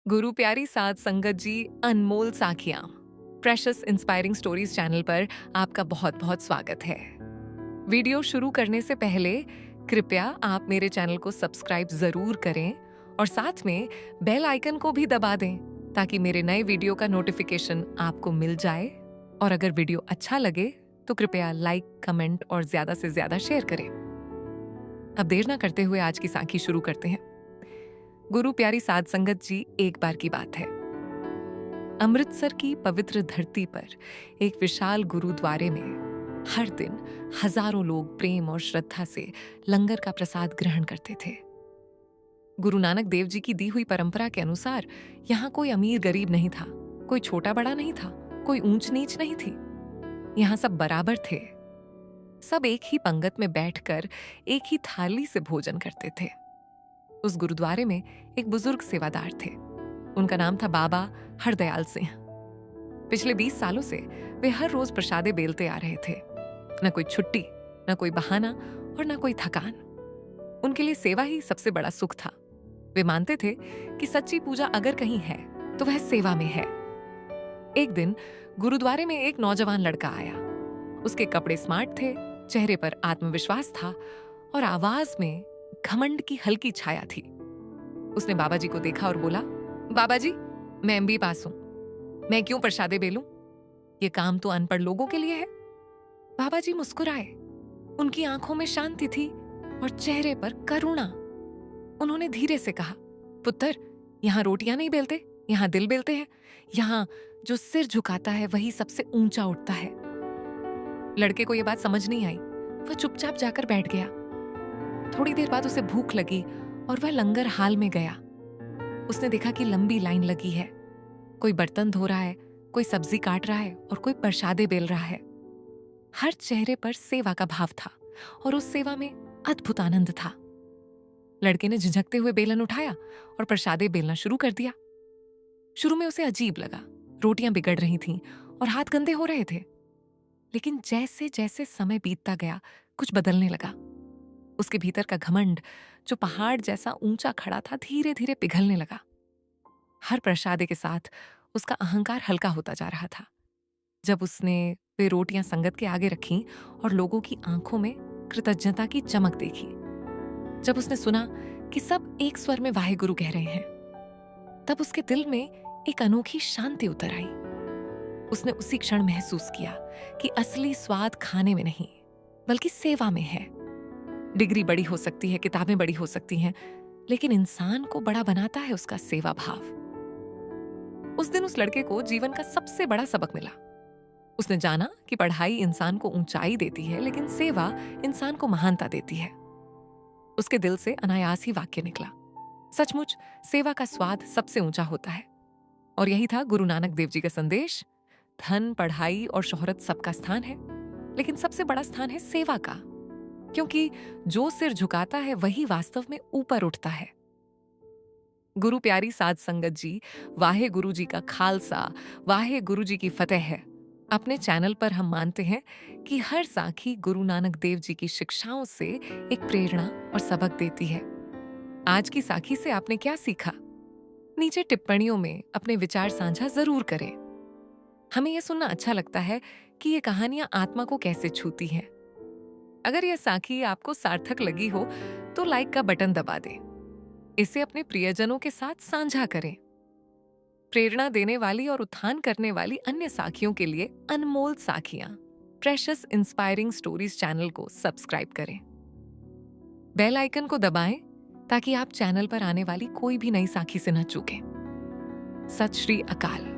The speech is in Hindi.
गुरु प्यारी साध संगत जी, अनमोल साखियां, प्रेशियस इंस्पायरिंग स्टोरीज चैनल पर आपका बहुत बहुत स्वागत है। वीडियो शुरू करने से पहले कृपया आप मेरे चैनल को सब्सक्राइब जरूर करें और साथ में बेल आइकन को भी दबा दें ताकि मेरे नए वीडियो का नोटिफिकेशन आपको मिल जाए। और अगर वीडियो अच्छा लगे तो कृपया लाइक, कमेंट और ज्यादा से ज्यादा शेयर करें। अब देर ना करते हुए आज की साखी शुरू करते हैं। गुरु प्यारी साध संगत जी, एक बार की बात है। अमृतसर की पवित्र धरती पर एक विशाल गुरुद्वारे में हर दिन हजारों लोग प्रेम और श्रद्धा से लंगर का प्रसाद ग्रहण करते थे। गुरु नानक देव जी की दी हुई परंपरा के अनुसार यहाँ कोई अमीर गरीब नहीं था, कोई छोटा बड़ा नहीं था, कोई ऊंच नीच नहीं थी। यहाँ सब बराबर थे। सब एक ही पंगत में बैठकर एक ही थाली से भोजन करते थे। उस गुरुद्वारे में एक बुजुर्ग सेवादार थे। उनका नाम था बाबा हरदयाल सिंह। पिछले 20 सालों से वे हर रोज प्रसादे बेलते आ रहे थे। न कोई छुट्टी, न कोई बहाना और न कोई थकान। उनके लिए सेवा ही सबसे बड़ा सुख था। वे मानते थे कि सच्ची पूजा अगर कहीं है तो वह सेवा में है। एक दिन गुरुद्वारे में एक नौजवान लड़का आया। उसके कपड़े स्मार्ट थे, चेहरे पर आत्मविश्वास था और आवाज में घमंड की हल्की छाया थी। उसने बाबा जी को देखा और बोला, बाबा जी, मैं एमबी पास हूं, मैं क्यों प्रसादे बेलूं? ये काम तो अनपढ़ लोगों के लिए है। बाबा जी मुस्कुराए। उनकी आंखों में शांति थी और चेहरे पर करुणा। उन्होंने धीरे से कहा, पुत्र, यहां रोटियां नहीं बेलते, यहां दिल बेलते हैं। यहां जो सिर झुकाता है वही सबसे ऊंचा उठता है। लड़के को यह बात समझ नहीं आई। वह चुपचाप जाकर बैठ गया। थोड़ी देर बाद उसे भूख लगी और वह लंगर हाल में गया। उसने देखा कि लंबी लाइन लगी है। कोई बर्तन धो रहा है, कोई सब्जी काट रहा है और कोई प्रसादे बेल रहा है। हर चेहरे पर सेवा का भाव था और उस सेवा में अद्भुत आनंद था। लड़के ने झिझकते हुए बेलन उठाया और प्रसादे बेलना शुरू कर दिया। शुरू में उसे अजीब लगा, रोटियां बिगड़ रही थीं और हाथ गंदे हो रहे थे। लेकिन जैसे जैसे समय बीतता गया, कुछ बदलने लगा। उसके भीतर का घमंड, जो पहाड़ जैसा ऊंचा खड़ा था, धीरे धीरे पिघलने लगा। हर प्रसादे के साथ उसका अहंकार हल्का होता जा रहा था। जब उसने वे रोटियां संगत के आगे रखीं और लोगों की आंखों में कृतज्ञता की चमक देखी, जब उसने सुना कि सब एक स्वर में वाहेगुरु कह रहे हैं, तब उसके दिल में एक अनोखी शांति उतर आई। उसने उसी क्षण महसूस किया कि असली स्वाद खाने में नहीं बल्कि सेवा में है। डिग्री बड़ी हो सकती है, किताबें बड़ी हो सकती हैं, लेकिन इंसान को बड़ा बनाता है उसका सेवा भाव। उस दिन उस लड़के को जीवन का सबसे बड़ा सबक मिला। उसने जाना कि पढ़ाई इंसान को ऊंचाई देती है, लेकिन सेवा इंसान को महानता देती है। उसके दिल से अनायास ही वाक्य निकला, सचमुच सेवा का स्वाद सबसे ऊंचा होता है। और यही था गुरु नानक देव जी का संदेश। धन, पढ़ाई और शोहरत सबका स्थान है, लेकिन सबसे बड़ा स्थान है सेवा का, क्योंकि जो सिर झुकाता है वही वास्तव में ऊपर उठता है। गुरु प्यारी साध संगत जी, वाहे गुरु जी का खालसा, वाहे गुरु जी की फतेह है। अपने चैनल पर हम मानते हैं कि हर साखी गुरु नानक देव जी की शिक्षाओं से एक प्रेरणा और सबक देती है। आज की साखी से आपने क्या सीखा? नीचे टिप्पणियों में अपने विचार साझा जरूर करें। हमें यह सुनना अच्छा लगता है कि ये कहानियां आत्मा को कैसे छूती हैं। अगर यह साखी आपको सार्थक लगी हो तो लाइक का बटन दबा दें। इसे अपने प्रियजनों के साथ साझा करें। प्रेरणा देने वाली और उत्थान करने वाली अन्य साखियों के लिए अनमोल साखियां, प्रेशियस इंस्पायरिंग स्टोरीज चैनल को सब्सक्राइब करें। बेल आइकन को दबाएं ताकि आप चैनल पर आने वाली कोई भी नई साखी से न चूकें। सत श्री अकाल।